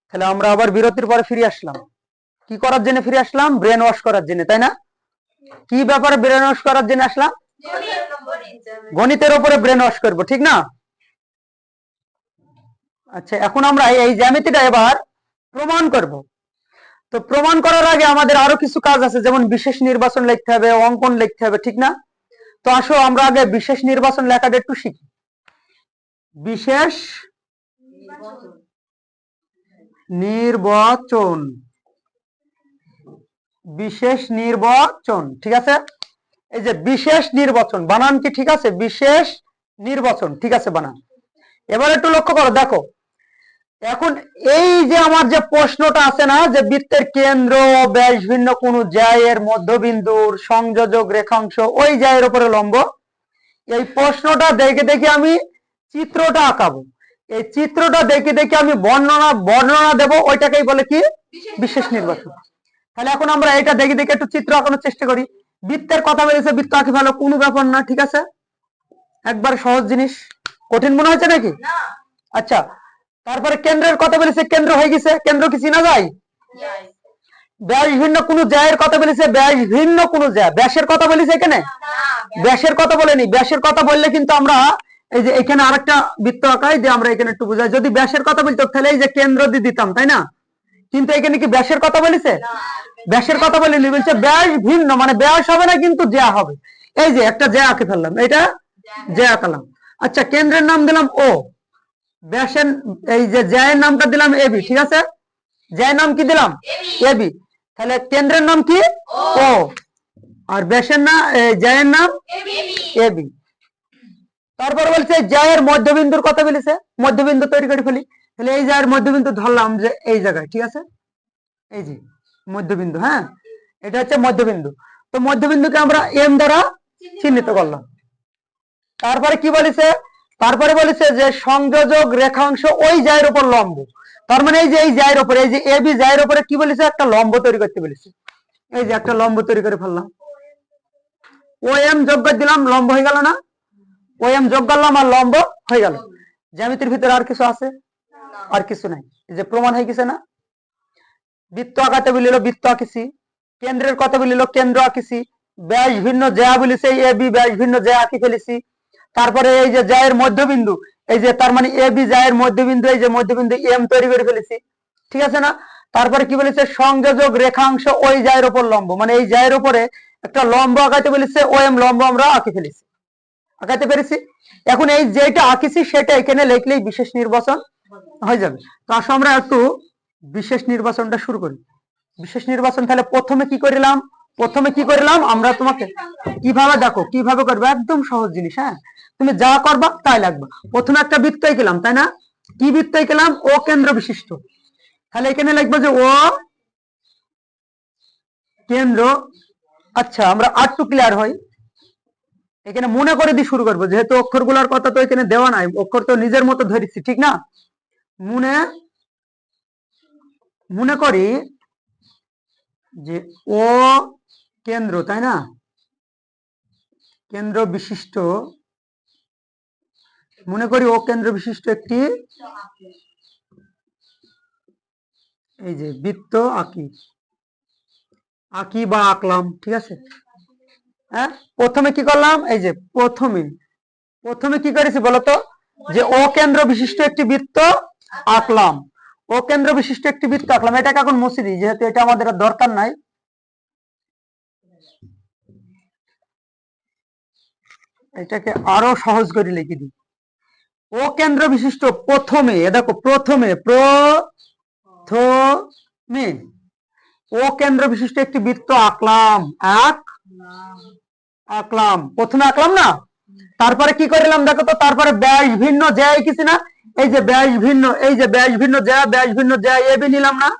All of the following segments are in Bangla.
তাহলে আমরা আবার বিরতির পরে ফিরে আসলাম। কি করার জন্য ফিরে আসলাম? ব্রেন ওয়াশ করার জন্য, তাই না? কি ব্যাপারে ব্রেন ওয়াশ করার জন্য আসলাম? গণিতের উপরে ব্রেন ওয়াশ করবো, ঠিক না? আচ্ছা, এখন আমরা এই জ্যামিতিটা এবার প্রমাণ করব। তো প্রমাণ করার আগে আমাদের আরো কিছু কাজ আছে, যেমন বিশেষ নির্বাচন লিখতে হবে, অঙ্কন লিখতে হবে, ঠিক না? তো আসো আমরা আগে বিশেষ নির্বাচন লেখাটা একটু শিখি। বিশেষ নির্বাচন, বিশেষ নির্বাচন, ঠিক আছে? এই যে বিশেষ নির্বাচন, বানান কি ঠিক আছে? বিশেষ নির্বাচন, ঠিক আছে বানান। এবার একটু লক্ষ্য করো, দেখো এখন এই যে আমার যে প্রশ্নটা আছে না, যে বৃত্তের কেন্দ্র ব্যাস ভিন্ন কোন জ্যায়ের মধ্যবিন্দুর সংযোজক রেখাংশ ওই জ্যায়ের উপরে লম্ব, এই প্রশ্নটা দেখে দেখে আমি চিত্রটা আঁকাবো। এই চিত্রটা দেখে দেখে আমি বর্ণনা দেব, ওইটাকেই বলে কি? বিশেষ নির্বাচন। তাহলে এখন আমরা এটা দেখে দেখে একটু চিত্র আঁকানোর চেষ্টা করি। বৃত্তের কথা বলেছে, বৃত্ত আঁকি ভালো, কোনো ব্যাপার না, ঠিক আছে? একবার সহজ জিনিস, কঠিন মনে হচ্ছে নাকি? আচ্ছা, তারপরে কেন্দ্রের কথা বলেছে, কেন্দ্র হয়ে গেছে, কেন্দ্র কি চিনা যায়? ব্যাস ভিন্ন কোন জ্যায়ের কথা বলেছে, ব্যাস ভিন্ন কোন জ্যা, ব্যাসের কথা বলেছে এখানে? ব্যাসের কথা বলেনি। ব্যাসের কথা বললে কিন্তু আমরা এই যে এখানে আরেকটা বৃত্ত আঁকাই দিয়ে আমরা এখানে একটু বুঝাই। যদি ব্যাসের কথা বলতো তাহলে এই যে কেন্দ্র দিয়ে দিতাম, তাই না? কিন্তু এখানে কি ব্যাসের কথা বলেছে? ব্যাসের কথা বলেনি, বলছে ব্যাস ভিন্ন, মানে ব্যাস হবে না কিন্তু জ্যা হবে। এই যে একটা জ্যা আঁকে ফেললাম, এটা জ্যা আঁকালাম। আচ্ছা, কেন্দ্রের নাম দিলাম ও, ব্যাসের এই যে জ্যায়ের নামটা দিলাম এবি, ঠিক আছে? জ্যায়ের নাম কি দিলাম? এবি। তাহলে কেন্দ্রের নাম কি? ও, আর ব্যাসের নাম জ্যায়ের নাম এবি। তারপর বলছে জ্যায়ের মধ্যবিন্দুর কথা বলেছে, মধ্যবিন্দু তৈরি করে ফেলি। তাহলে এই জ্যায়ের মধ্যবিন্দু ধরলাম যে এই জায়গায়, ঠিক আছে? এই যে মধ্যবিন্দু, হ্যাঁ এটা হচ্ছে মধ্যবিন্দু। তো মধ্যবিন্দুকে আমরা এম দ্বারা চিহ্নিত করলাম। তারপরে কি বলেছে? তারপরে বলেছে যে সংযোজক রেখাংশ ওই জ্যায়ের উপর লম্ব। তার মানে এই যে এই জ্যায়ের উপরে, এই যে এবি জ্যায়ের উপরে কি বলেছে? একটা লম্ব তৈরি করতে বলেছে। এই যে একটা লম্ব তৈরি করে ফেললাম, ও এম যোগ করে দিলাম, লম্ব হয়ে গেল না? ও এম যোগ করলাম আর লম্ব হয়ে গেল। জ্যামিতির ভিতরে আর কিছু আছে? আর কিছু নাই। এই যে প্রমাণ হয়ে গেছে না? বৃত্ত আঁকাতে বলিল, বৃত্ত আঁকিছি। কেন্দ্রের কথা বলিল, কেন্দ্র আঁকিছি। ব্যাস ভিন্ন জ্যা বলেছে, এ বি ব্যাস ভিন্ন জ্যা আঁকি ফেলেছি। তারপরে এই যে জ্যায়ের মধ্যবিন্দু, এই যে তার মানে এ বি জ্যায়ের মধ্যবিন্দু, এই যে মধ্যবিন্দু এম তৈরি করে ফেলেছি, ঠিক আছে না? তারপরে কি বলেছে? সংযোজক রেখাংশ ওই জ্যায়ের উপর লম্ব, মানে এই জ্যায়ের উপরে একটা লম্ব আঁকাতে বলেছে, ও এম লম্ব আমরা আঁকি ফেলেছি, আঁকাতে পেরেছি। এখন এই যেটা আঁকিছি সেটা এখানে লিখলেই বিশেষ নির্বাচন হয়ে যাবে। তো আসো আমরা একটু বিশেষ নির্বাচনটা শুরু করি। বিশেষ নির্বাচন তাহলে প্রথমে কি করলাম? প্রথমে কি করলাম আমরা? তোমাকে কিভাবে দেখো, কিভাবে করবে, একদম সহজ জিনিস। হ্যাঁ, তুমি যা করবা তাই লাগবে। প্রথমে একটা বৃত্ত এঁকেলাম, তাই না? কি বৃত্ত এঁকেলাম? ও কেন্দ্র বিশিষ্ট। তাহলে এখানে লিখবো যে ও কেন্দ্র। আচ্ছা, আমরা আর একটু ক্লিয়ার হই, এখানে মনে করে দিয়ে শুরু করবো, যেহেতু অক্ষরগুলোর কথা তো এখানে দেওয়া নাই, অক্ষর তো নিজের মতো ধরেছি, ঠিক না? মনে মনে করি যে ও কেন্দ্র, তাই না? কেন্দ্র বিশিষ্ট, মনে করি ও কেন্দ্র বিশিষ্ট একটি এই যে বৃত্ত আঁকি, আঁকি বা আঁকলাম, ঠিক আছে? হ্যাঁ, প্রথমে কি করলাম? এই যে প্রথমে প্রথমে কি করেছি বলতো? যে ও কেন্দ্র বিশিষ্ট একটি বৃত্ত আঁকলাম, ও কেন্দ্র বিশিষ্ট একটি বৃত্ত আঁকলাম। এটাকে এখন মুছে দিই, যেহেতু এটা আমাদের আর দরকার নাই। এটাকে আরো সহজ করে লিখে দিই। ও কেন্দ্র বিশিষ্ট প্রথমে, দেখো প্রথমে প্রথমে ও কেন্দ্র বিশিষ্ট একটি বৃত্ত আঁকলাম, আঁকলাম, প্রথমে আঁকলাম না? তারপরে কি করলাম দেখো তো? তারপরে ব্যাস ভিন্ন জ্যা এঁকেছি না? এই যে ব্যাস ভিন্ন, এই যে ব্যাস ভিন্ন জ্যা, ব্যাস ভিন্ন জ্যা এবি নিলাম না?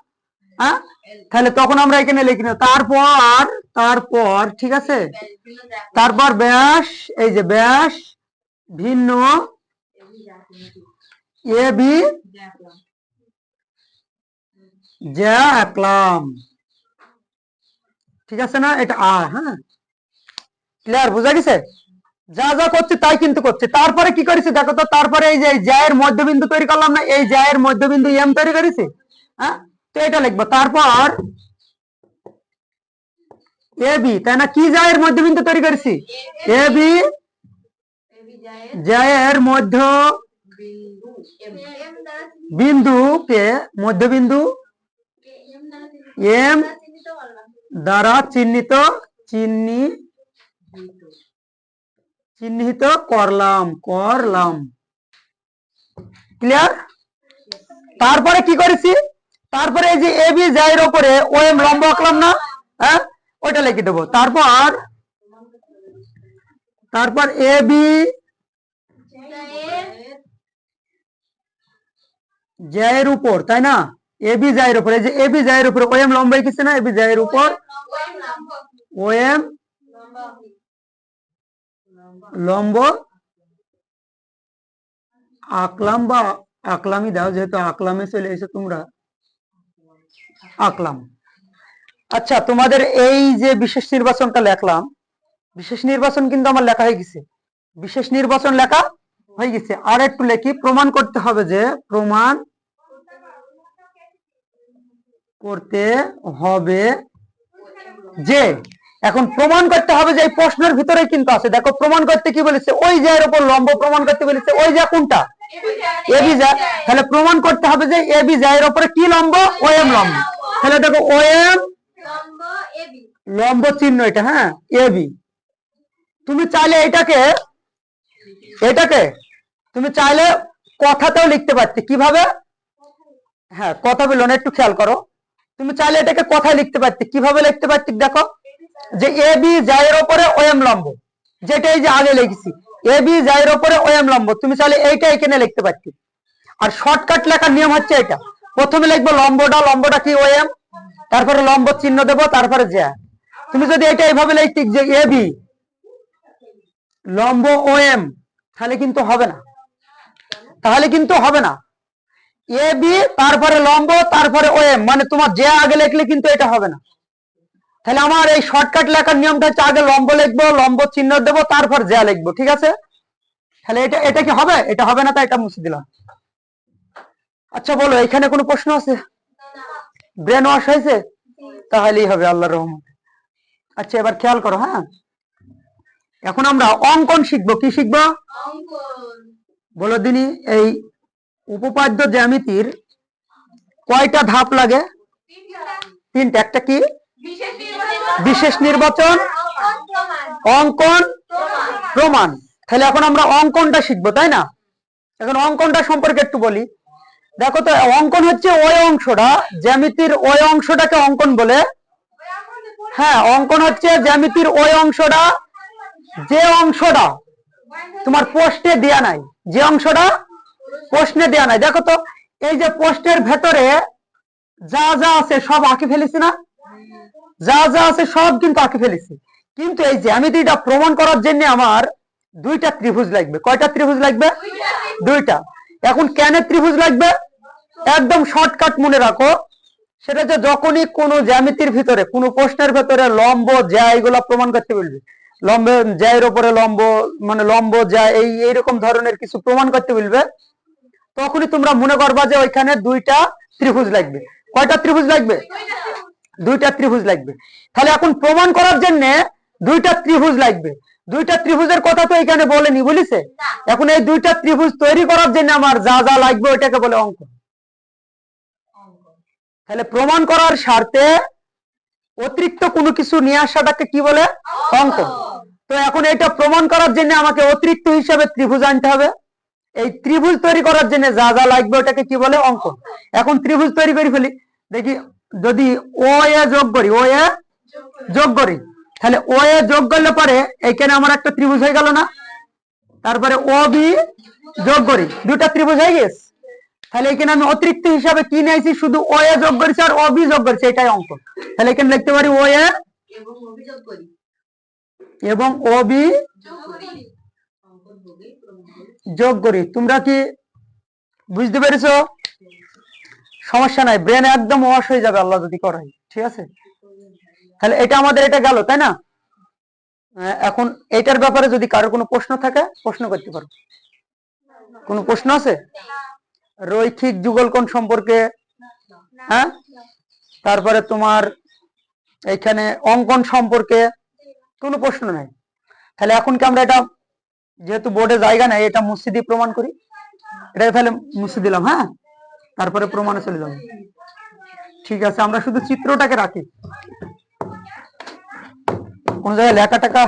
হ্যাঁ, তাহলে তখন আমরা এখানে লিখি না। তারপর তারপর ঠিক আছে, তারপর ব্যাস, এই যে ব্যাস ভিন্ন এ বি জ্যা আঁকলাম, ঠিক আছে না? এটা হ্যাঁ, ক্লিয়ার, বোঝা গেছে? যা যা করছি তাই কিন্তু করছি। তারপরে কি করেছি দেখো তো? তারপরে এই যে জ্যায়ের মধ্যবিন্দু তৈরি করলাম না? এই জ্যায়ের মধ্যবিন্দু এম তৈরি করেছি। হ্যাঁ, তো এটা লিখবো। তারপর এ বি, তাই না, কি জায়ের মধ্যবিন্দু তৈরি করেছি, এ বি জায়ের মধ্য বিন্দুকে মধ্যবিন্দু এম দ্বারা চিহ্নিত করলাম। ক্লিয়ার? তারপরে কি করেছি, তারপরে এই যে এ বি জায়ের উপরে ও এম লম্ব আঁকলাম না, হ্যাঁ, ওটা লিখে দেবো। তারপর এ বি জায়ের উপর, তাই না, এ বি জায়ের উপর, এই যে এ বি জায়ের উপর ও এম লম্ব এঁকেছে না, এ বি জায়ের উপর ও এম লম্ব আঁকলাম, বা আঁকলামই দাও, যেহেতু আঁকলামে চলে এসে তোমরা আঁকলাম। আচ্ছা, তোমাদের এই যে বিশেষ নির্বাচনটা লেখলাম, বিশেষ নির্বাচন কিন্তু আমার লেখা হয়ে গেছে, বিশেষ নির্বাচন লেখা হয়ে গেছে। আর একটু লেখি, প্রমাণ করতে হবে যে, প্রমাণ করতে হবে যে, এখন প্রমাণ করতে হবে যে এই প্রশ্নের ভিতরে কিন্তু আছে, দেখো প্রমাণ করতে কি বলেছে, ওই জায়ের উপর লম্ব প্রমাণ করতে বলেছে, ওই যা কোনটা, এ বি যা, তাহলে প্রমাণ করতে হবে যে এ বি জায়ের উপরে কি লম্ব, ও এম লম্ব। তাহলে দেখো ও এম লম্ব চিহ্ন এটা, হ্যাঁ, এ বি। তুমি চাইলে এটাকে তুমি চাইলে কথাতেও লিখতে পারতে, কিভাবে, হ্যাঁ, কথা বলো না, একটু খেয়াল করো, তুমি চাইলে এটাকে কথায় লিখতে পারতে, কিভাবে লিখতে পারতে, দেখো যে এ বি জায়ের উপরে ও এম লম্ব, যেটা এই যে আগে লিখেছি, এ বি জায়ের উপরে ও এম লম্ব, তুমি চাইলে এইটা এখানে লিখতে পারতে। আর শর্টকাট লেখার নিয়ম হচ্ছে এটা, প্রথমে লিখবো লম্বটা কি, ও এম, তারপরে লম্ব চিহ্ন দেবো, তারপরে জ্যা। তুমি যদি এটা এইভাবে লিখতে যে এ বি লম্ব ও এম, তাহলে কিন্তু হবে না, এ বি তারপরে লম্ব তারপরে ও এম, মানে তোমার যে আগে লিখলে কিন্তু এটা হবে না। তাহলে আমার এই শর্টকাট লেখার নিয়মটা হচ্ছে, আগে লম্ব লিখবো, লম্ব চিহ্ন দেবো, তারপর যা লিখবো, ঠিক আছে? তাহলে এটা কি হবে, এটা হবে না, তাই এটা মুছে দিলাম। আচ্ছা বলো, এখানে কোনো প্রশ্ন আছে, ব্রেন ওয়াশ হয়েছে, তাহলেই হবে আল্লাহর রহমতে। আচ্ছা, এবার খেয়াল করো, হ্যাঁ, এখন আমরা অঙ্কন শিখবো। কি শিখবো বলো দিনি, এই উপপাদ্য জ্যামিতির কয়টা ধাপ লাগে, তিনটা। একটা কি, বিশেষ নির্বাচন, অঙ্কন, প্রমাণ। তাহলে এখন আমরা অঙ্কনটা শিখবো, তাই না? এখন অঙ্কনটা সম্পর্কে একটু বলি। দেখো তো, অঙ্কন হচ্ছে ওই অংশটা, জ্যামিতির ওই অংশটাকে অঙ্কন বলে। হ্যাঁ, অঙ্কন হচ্ছে জ্যামিতির ওই অংশটা, যে অংশটা তোমার প্রশ্নে দেয়া নাই, যে অংশটা প্রশ্নে দেয়া নাই। দেখো তো, এই যে প্রশ্নের ভেতরে যা যা আছে সব আঁকে ফেলেছি না, যা যা আছে সব কিন্তু আঁকে ফেলেছি, কিন্তু এই জ্যামিতিটা প্রমাণ করার জন্য আমার দুইটা ত্রিভুজ লাগবে। কয়টা ত্রিভুজ লাগবে? দুইটা। এখন কেন ত্রিভুজ লাগবে, একদম শর্টকাট মনে রাখো, সেটা যে যখনই কোনো জ্যামিতির ভিতরে, কোনো প্রশ্নের ভিতরে লম্ব যা এগুলা প্রমাণ করতে বলবে, লম্ব জায়ের উপরে লম্ব, মানে লম্ব যা, এইরকম ধরনের কিছু প্রমাণ করতে বলবে, তখনই তোমরা মনে করবা যে ওইখানে দুইটা ত্রিভুজ লাগবে। কয়টা ত্রিভুজ লাগবে? দুইটা ত্রিভুজ লাগবে। তাহলে এখন প্রমাণ করার জন্য দুইটা ত্রিভুজ লাগবে। দুইটা ত্রিভুজের কথা তো এখানে বলেনি, বলিছে। এখন এই দুইটা ত্রিভুজ তৈরি করার জন্য আমার যা যা লাগবে ওইটাকে বলে অঙ্কন। তাহলে প্রমাণ করার স্বার্থে অতিরিক্ত কোনো কিছু নিয়ে আসাটাকে কি বলে? অঙ্কন। তো এখন এটা প্রমাণ করার জন্য আমাকে অতিরিক্ত হিসাবে ত্রিভুজ আনতে হবে। এই ত্রিভুজ তৈরি করার জন্য যা যা লাগবে ওটাকে কি বলে? অঙ্কন। এখন ত্রিভুজ তৈরি করে ফেলি, দেখি যদি ও এ যোগ করি, ও এ যোগ করি, তাহলে ও এ যোগ করলে পরে এখানে আমার একটা ত্রিভুজ হয়ে গেল না? তারপরে ও বি যোগ করি, দুটা ত্রিভুজ হয়ে গেছে। তাহলে এখানে আমি অতিরিক্ত হিসাবে কি নিয়েছি? শুধু ও এ যোগ করেছি আর ও বি যোগ করেছি, এটাই অঙ্কন। তাহলে এখানে লিখতে পারি ও এ এবং ও বি যোগ করি। তোমরা কি বুঝতে পেরেছো? সমস্যা নাই, ব্রেন একদম ওয়াশ হয়ে যাবে আল্লাহ যদি করাই, ঠিক আছে? তাহলে এটা আমাদের এটা গেল, তাই না? এখন এটার ব্যাপারে যদি কারো কোনো প্রশ্ন থাকে প্রশ্ন করতে পারো। কোনো প্রশ্ন আছে রৈখিক যুগলকোণ সম্পর্কে? হ্যাঁ, তারপরে তোমার এখানে অঙ্কন সম্পর্কে কোনো প্রশ্ন নাই। তাহলে এখন কি আমরা এটা, যেহেতু বোর্ডে জায়গা নাই, এটা মুছে দিয়ে প্রমাণ করি। এটাকে তাহলে মুছে দিলাম, হ্যাঁ, তারপরে প্রমাণে চলে যাবো। ঠিক আছে, আমরা শুধু চিত্রটাকে রাখি, কোন জায়গায় লেখা টাকা।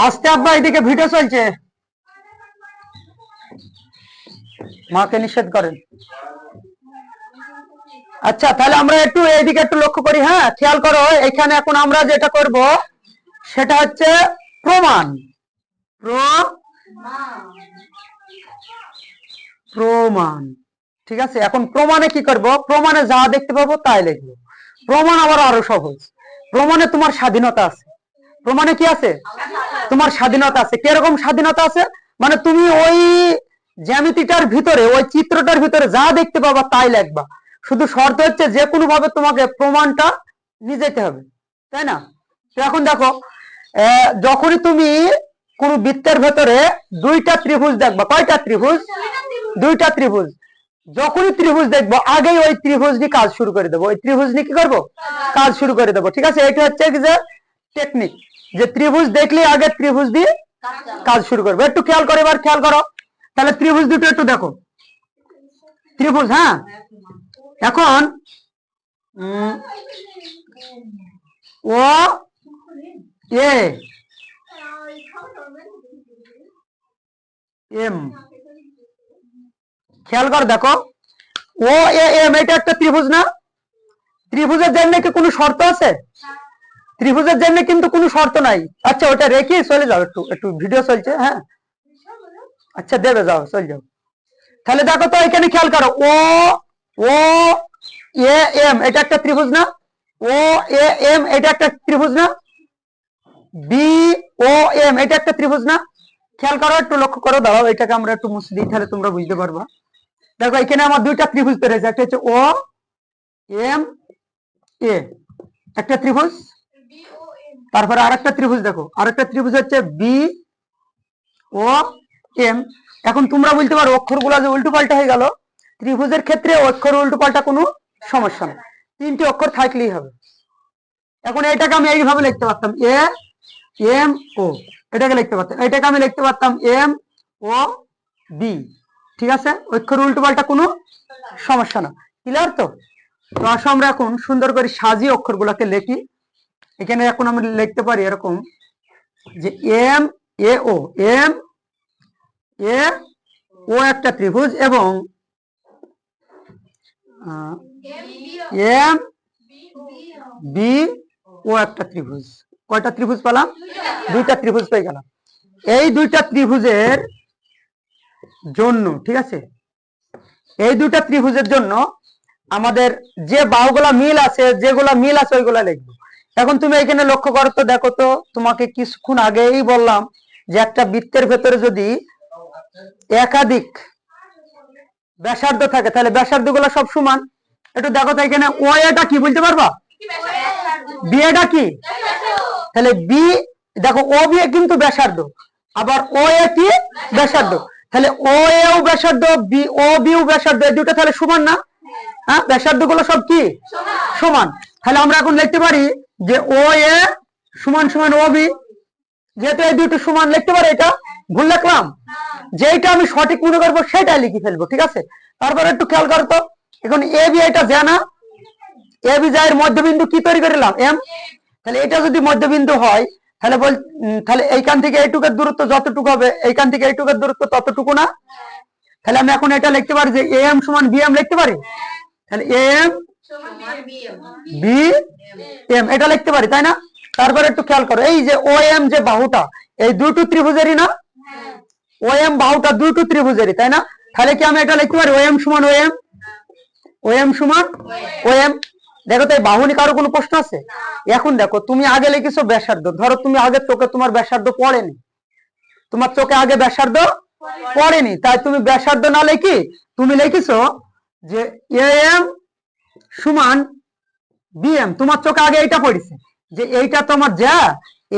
আস্তে আব্বা, এদিকে ভিডিও চলছে, মাকে নিষেধ করেন। আচ্ছা, তাহলে আমরা একটু এইদিকে একটু লক্ষ্য করি। হ্যাঁ, খেয়াল করো, এখানে এখন আমরা যেটা করব সেটা হচ্ছে প্রমাণ। প্রমাণ, ঠিক আছে। এখন প্রমাণে কি করব? প্রমাণে যা দেখতে পাবো তাই লিখবো। প্রমাণ আবার আরো সহজ। প্রমাণে তোমার স্বাধীনতা আছে। প্রমাণে কি আছে? তোমার স্বাধীনতা আছে। কিরকম স্বাধীনতা আছে? মানে তুমি ওই জ্যামিতিটার ভিতরে, ওই চিত্রটার ভিতরে যা দেখতে পাবা তাই লিখবা। শুধু শর্ত হচ্ছে যে কোনো ভাবে তোমাকে প্রমাণটা নিয়ে যেতে হবে, তাই না? তো এখন দেখো, যখনই তুমি কোন বৃত্তের ভেতরে দুইটা ত্রিভুজ দেখবা, কয়টা ত্রিভুজ? দুইটা ত্রিভুজ। যখনই ত্রিভুজ দেখবো আগেই ওই ত্রিভুজ নিয়ে কাজ শুরু করে দেবো। ওই ত্রিভুজ নিয়ে কি করবো? কাজ শুরু করে দেবো, ঠিক আছে। এটা হচ্ছে কি যে টেকনিক, যে ত্রিভুজ দেখলে আগে ত্রিভুজ দিয়ে কাজ শুরু করবো। একটু খেয়াল করো, এবার খেয়াল করো। তাহলে ত্রিভুজ দুটো একটু দেখো, ত্রিভুজ। হ্যাঁ, এখন ও এ এম, খেয়াল কর, দেখো ও এ এম, এটা একটা ত্রিভুজ না? ত্রিভুজের জন্য কি কোনো শর্ত আছে? ত্রিভুজের জন্য কিন্তু কোনো শর্ত নাই। আচ্ছা, ওটা রেখে চলে যাও, একটু একটু ভিডিও চলছে। হ্যাঁ, আচ্ছা, দেবে, যাও, চলে যাও। তাহলে দেখো তো, এখানে খেয়াল করো, ও ও এ এম, এটা একটা ত্রিভুজ না? ও এ এম, এটা একটা ত্রিভুজ না? বি ও এম, এটা একটা ত্রিভুজ না? খেয়াল করো, একটু লক্ষ্য করো। দাঁড়াও, এটাকে আমরা একটু মুছে দিই, তাহলে তোমরা বুঝতে পারবা। দেখো, এখানে আমার দুইটা ত্রিভুজ তৈরি হয়েছে। একটা হচ্ছে ও এম এ, একটা ত্রিভুজ। তারপরে আরেকটা ত্রিভুজ, দেখো আরেকটা ত্রিভুজ হচ্ছে বি ও এম। এখন তোমরা বলতে পারো অক্ষরগুলো যে উল্টো পাল্টা হয়ে গেল। ত্রিভুজের ক্ষেত্রে অক্ষর উল্টো পাল্টা কোনো সমস্যা নেই, তিনটি অক্ষর থাকলেই হবে। এখন এটাকে আমি এইভাবে লিখতে পারতাম, এ এম ও, এটাকে লিখতে পারতাম। এটাকে আমি লিখতে পারতাম এম ও বি, ঠিক আছে। অক্ষর উল্টো পাল্টা কোনো সমস্যা না। ক্লিয়ার তো? তো আসো আমরা এখন সুন্দর করে সাজিয়ে অক্ষরগুলোকে লিখি। এখানে এখন আমি লিখতে পারি এরকম, যে M A O, M A ও একটা ত্রিভুজ, এবং এম বি ও একটা ত্রিভুজ। কয়টা ত্রিভুজ পেলাম? দুইটা ত্রিভুজ পেয়ে গেলাম। এই দুইটা ত্রিভুজের জন্য, ঠিক আছে, এই দুইটা ত্রিভুজের জন্য আমাদের যে বাহুগুলা মিল আছে, যেগুলা মিল আছে ওইগুলা লিখবো। এখন তুমি এখানে লক্ষ্য করো তো, দেখো তো, তোমাকে কিছুক্ষণ আগেই বললাম যে একটা বৃত্তের ভেতরে যদি একাধিক ব্যাসার্ধ থাকে তাহলে ব্যাসার্ধ গুলো সব সমান। একটু দেখো তো, এখানে ও এটা কি বলতে পারবা? বি এটা কি? তাহলে বি, দেখো ও বি কিন্তু ব্যাসার্ধ, আবার ও এ কি? ব্যাসার্ধ। তাহলে ও এও ব্যাসার্ধ, বি ও বিও ব্যাসার্ধ, এই দুটো তাহলে সমান না? হ্যাঁ, ব্যাসার্ধ গুলো সব কি? সমান। তাহলে আমরা এখন লিখতে পারি যে ও এ সমান সমান ও বি। যেহেতু এই দুটো সমান, লিখতে পারি। এটা ভুল লিখলাম? যেটা আমি সঠিক মনে করবো সেটাই লিখে ফেলবো, ঠিক আছে। তারপর একটু খেয়াল করতো, এখন এ বি এটা জানা, এ বি এর মধ্যবিন্দু কি তৈরি করলাম? এম। তাহলে এটা যদি মধ্যবিন্দু হয়, তাহলে তাহলে এইখান থেকে এইটুকুর দূরত্ব যতটুকু হবে, এইখান থেকে এইটুকুর দূরত্ব ততটুকু না? তাহলে আমি এখন এটা লিখতে পারি যে এ এম সমান বি এম লিখতে পারি। তাহলে এ এম বি এম, এটা লিখতে পারি, তাই না? তারপর একটু খেয়াল করো, এই যে ও এম যে বাহুটা, এই দুটো ত্রিভুজেরই না? ও এম বাহুটা দুটো ত্রিভুজেরই, তাই না? তাহলে কি আমি এটা লিখতে পারি ও এম সমান ও এম, ও এম সমান ও এম। দেখো তো, এই বাহু নিয়ে কারো কোনো প্রশ্ন আছে? এখন দেখো, তুমি আগে লিখেছো ব্যাসার্ধ, ধরো তুমি আগের চোখে তোমার ব্যাসার্ধ পড়েনি, তোমার চোখে আগে ব্যাসার্ধ পড়েনি, তাই তুমি ব্যাসার্ধ না লিখি তুমি লিখেছো যে এ এম সমান বি এম। তোমার চোখে আগে এইটা পড়েছে যে এইটা তোমার যা,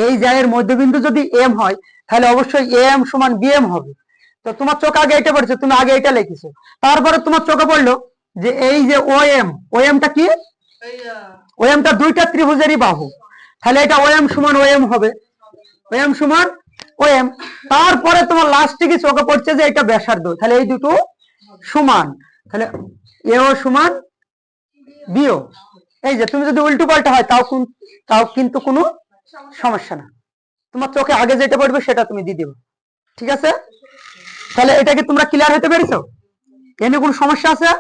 এই যা এর মধ্যবিন্দু যদি এম হয় তাহলে অবশ্যই এ এম সমান বি এম হবে। তো তোমার চোখে আগে এটা পড়ছে, তুমি আগে এটা লিখেছো, তারপরে তোমার চোখে পড়লো যে এই যে ওএমটা কি, ওএমটা দুইটা ত্রিভুজেরই বাহু, তাহলে এটা ওএম সমান ওএম হবে, ওএম সমান ওএম। তারপরে তোমার লাস্টে কি চোখে পড়ছে যে এটা ব্যাসার্ধ, তাহলে এই দুটো সমান, তাহলে এও সমান বিও। এই যে তুমি যদি উল্টো পাল্টা হয় তাও কিন্তু কোনো সমস্যা না, তোমার চোখে আগে যেটা পড়বে সেটা তুমি দিয়ে দিবে, ঠিক আছে? তাহলে এটা কি তোমরা ক্লিয়ার হতে পেরেছো? এ নিয়ে কোনো সমস্যা আছে?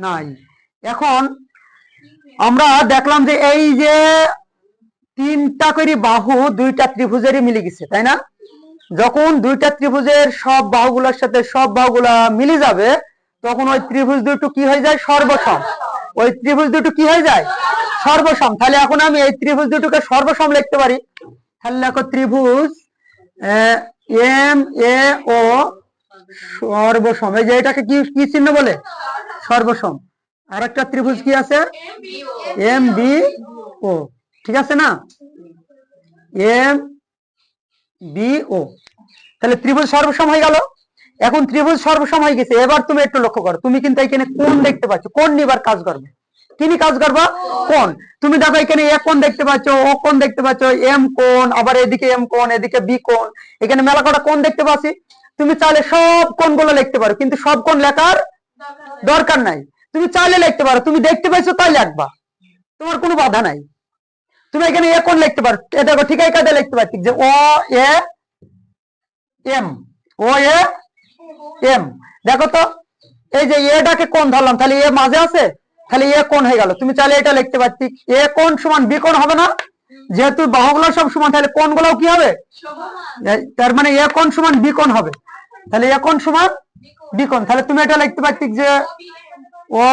নাই। এখন আমরা দেখলাম যে এই যে তিনটা করে বাহু দুইটা ত্রিভুজেরই মিলে গেছে, তাই না? যখন দুইটা ত্রিভুজের সব বাহুগুলোর সাথে সব বাহুগুলা মিলে যাবে তখন ওই ত্রিভুজ দুটো কি হয়ে যায়? সর্বসম। ওই ত্রিভুজ দুটো কি হয়ে যায়? সর্বসম। তাহলে এখন আমি এই ত্রিভুজ দুটোকে সর্বসম লিখতে পারি। তাহলে দেখো ত্রিভুজ এম এ ও সর্বসম, এই যে এটাকে কি চিহ্ন বলে? সর্বসম। আর একটা ত্রিভুজ কি আছে? এম বি ও, ঠিক আছে না? এম বি ও, তাহলে ত্রিভুজ সর্বসম হয়ে গেল। এখন ত্রিভুজ সর্বসম হয়ে গেছে, এবার তুমি একটু লক্ষ্য করো, তুমি কিন্তু এখানে কোণ দেখতে পাচ্ছ, কোণ নিবার কাজ করবে, কি নিয়ে কাজ করবা? কোণ। তুমি দেখো এখানে এ কোণ দেখতে পাচ্ছ, ও কোণ দেখতে পাচ্ছ, এম কোণ, আবার এদিকে এম কোণ, এদিকে বি কোণ, এখানে মেলা কটা কোণ দেখতে পাচ্ছি। তুমি চাইলে সব কোণগুলো লিখতে পারো, কিন্তু সব কোণ লেখার দরকার নাই, তুমি চাইলে লিখতে পারো, তুমি দেখতে পাইছো তাই লিখবা, তোমার কোনো বাধা নাই। তুমি এখানে এ কোণ লিখতে পারো, এ দেখো ঠিক আছে লিখতে পাচ্ছি যে ও এ এম, ও এ এম। দেখো তো এই যে এটাকে কোণ ধরলাম, তাহলে এ মাঝে আছে, তাহলে এ কোণ হয়ে গেল। তুমি চাইলে এটা লিখতে পারছি এ কোণ সমান বি কোণ হবে না? যেহেতু বাহুগুলো সব সমান তাহলে কোণগুলোও কি হবে? তার মানে এ কোণ সমান বি কোণ হবে, তাহলে এ কোণ সমান বি কোণ। তাহলে তুমি এটা লিখতে পারছি যে ও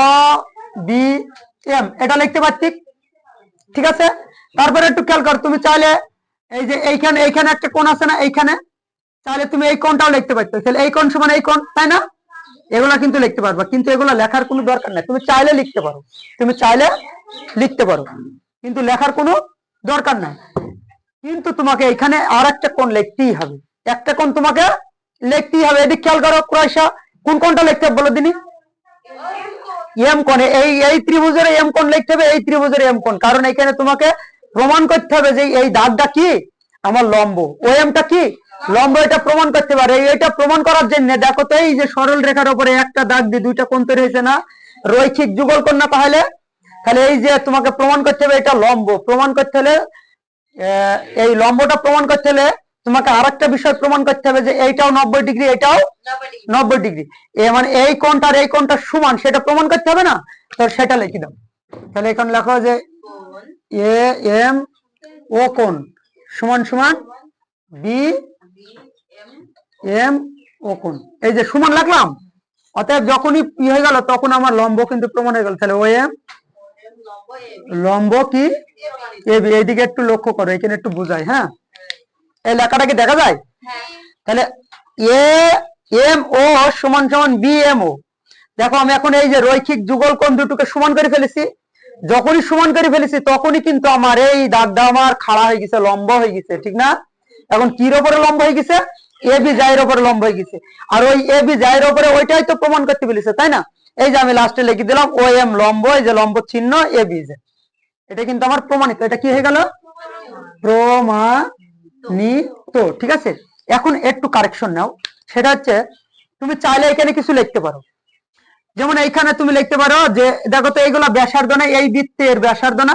বি এম, এটা লিখতে পারছি, ঠিক আছে? তারপরে একটু খেয়াল কর, তুমি চাইলে এই যে এইখানে একটা কোণ আছে না, এইখানে তাহলে তুমি এই কোণটাও লিখতে পারছো, তাহলে এই কোণ সমান এই কোণ, তাই না? এগুলা কিন্তু লিখতে পারবা, কিন্তু এগুলা লেখার কোনো দরকার নাই, তুমি চাইলে লিখতে পারো, তুমি চাইলে লিখতে পারো, কিন্তু লেখার কোনো দরকার নাই। কিন্তু তোমাকে এখানে আর একটা কোণ লিখতেই হবে, একটা কোণ তোমাকে লিখতেই হবে। এদিক খেয়াল করো কুরাইশা, কোন কোণটা লিখতে হবে বলো দিনি? এম কোণ। এই ত্রিভুজের এম কোণ লিখতে হবে, এই ত্রিভুজের এম কোণ, কারণ এখানে তোমাকে প্রমাণ করতে হবে যে এই দাগটা কি আমার লম্ব, ও এমটা কি লম্ব, এটা প্রমাণ করতে পারে। এটা প্রমাণ করার জন্য দেখো তো এই যে সরল রেখার উপরে একটা দাগ দিয়ে দুইটা কোণ তৈরি হয়েছে না, রৈখিক যুগল কোণ না? তাহলে এই যে তোমাকে প্রমাণ করতে হবে এটা লম্ব, প্রমাণ করতে হলে এই লম্বটা প্রমাণ করতে হলে তোমাকে আরেকটা বিষয় প্রমাণ করতে হবে যে এইটাও 90 ডিগ্রি, এটাও 90 ডিগ্রি, মানে এই কোণটা আর এই কোণটা সমান, সেটা প্রমাণ করতে হবে না? তো সেটা লিখে দাও। তাহলে এখানে লেখো যে এ এম ও কোণ সমান সমান বি এম ও কোণ, এই যে সমান লাগলাম। অতএব যখনই হয়ে গেল তখন আমার লম্ব কিন্তু প্রমাণ হয়ে গেল। তাহলে ও এম লম্ব কি এবি, এইদিকে একটু লক্ষ্য করো, এখানে একটু বুঝাই, হ্যাঁ? এই লেখাটা কি দেখা যায়? তাহলে এ এম ও সমান সমান বি এম ও। দেখো আমি এখন এই যে রৈখিক যুগল কোণ দুটোকে সমান করে ফেলেছি, যখনই সমান করে ফেলেছি তখনই কিন্তু আমার এই দাগটা আমার খাড়া হয়ে গেছে, লম্বা হয়ে গেছে, ঠিক না? এখন কির উপরে লম্বা হয়ে গেছে? এ বি জায়ের উপরে লম্বা হয়ে গেছে, আর ওই এ বি জায়ের উপরে ওইটাই তো প্রমাণ করতে পেরেছে, তাই না? এই যে আমি লাস্টে লিখে দিলাম ও এম লম্ব, এই যে লম্ব চিহ্ন এ বি, এটা কিন্তু আমার প্রমাণিত। এটা কি হয়ে গেল? প্রমাণিত, ঠিক আছে? এখন একটু কারেকশন নাও, সেটা হচ্ছে তুমি চাইলে এখানে কিছু লিখতে পারো, যেমন এইখানে তুমি লিখতে পারো যে দেখো তো এইগুলা ব্যাসার্ধ না, এই বৃত্তের ব্যাসার্ধ না?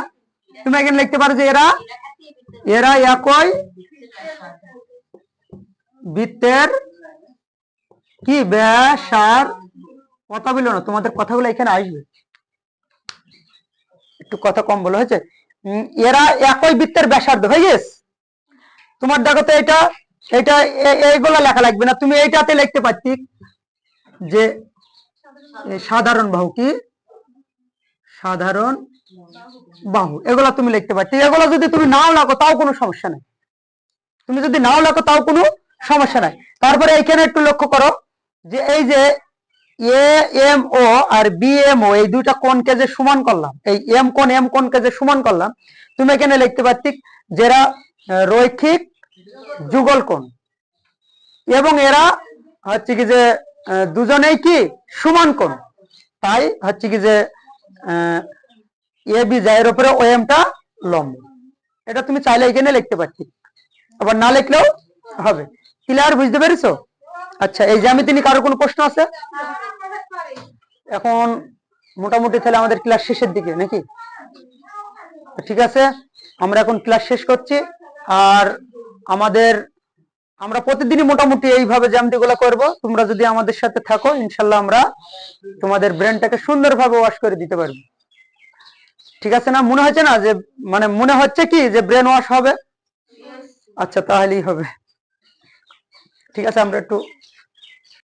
তুমি এখানে লিখতে পারো যে এরা একই বৃত্তের কি ব্যাসার, কথা বলো না, তোমাদের কথাগুলো এখানে আসবে, একটু কথা কম বলা হয়েছে। এরা একই বৃত্তের ব্যাসার্ধ হয়ে গেছে। তোমার দেখো তো এটা এটা এইগুলা লেখা লাগবে না, তুমি এইটাতে লিখতে পারতি যে সাধারণ বাহু, কি সাধারণ বাহু, এগুলা তুমি লিখতে পারছি। এগুলা যদি তুমি নাও লেখো তাও কোনো সমস্যা নাই, তুমি যদি নাও লেখো তাও কোনো সমস্যা নাই। তারপরে এখানে একটু লক্ষ্য করো যে এই যে এ এম ও আর বি এম ও এই দুইটা কোণকে যে সমান করলাম, এই এম কোণকে যে সমান করলাম, তুমি এখানে লিখতে পারছি যেরা রৈখিক যুগল কোণ এবং এরা হচ্ছে কি যে দুজনেই কি সমান কোণ, তাই হচ্ছে কি যে এ বি এর উপরে OM টা লম্ব। এটা তুমি চাইলে এখানে লিখতে পারছি, আবার না লিখলেও হবে। ক্লিয়ার, বুঝতে পেরেছো? আচ্ছা, এই জ্যামিতি নিয়ে কারো কোনো প্রশ্ন আছে? এখন মোটামুটি তাহলে আমাদের ক্লাস শেষের দিকে নাকি? ঠিক আছে, আমরা এখন ক্লাস শেষ করছি। আর আমরা প্রতিদিনই মোটামুটি এইভাবে জ্যামিতি গুলো করবো। তোমরা যদি আমাদের সাথে থাকো, ইনশাল্লাহ আমরা তোমাদের ব্রেনটাকে সুন্দরভাবে ওয়াশ করে দিতে পারবো। ঠিক আছে না? মনে হচ্ছে না যে, মানে মনে হচ্ছে কি যে ব্রেন ওয়াশ হবে? আচ্ছা, তাহলেই হবে। ঠিক আছে, আমরা একটু